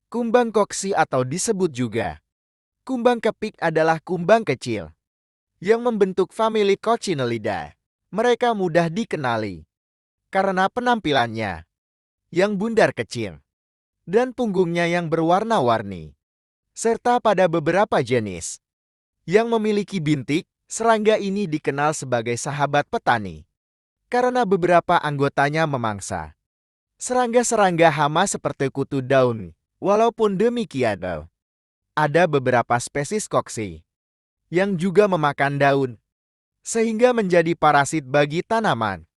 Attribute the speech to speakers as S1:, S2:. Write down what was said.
S1: Kumbang koksi atau disebut juga kumbang kepik adalah kumbang kecil yang membentuk famili Coccinellidae. Mereka mudah dikenali karena penampilannya yang bundar kecil dan punggungnya yang berwarna-warni. Serta pada beberapa jenis yang memiliki bintik, serangga ini dikenal sebagai sahabat petani karena beberapa anggotanya memangsa serangga-serangga hama seperti kutu daun. Walaupun demikian, ada beberapa spesies koksi yang juga memakan daun, sehingga menjadi parasit bagi tanaman.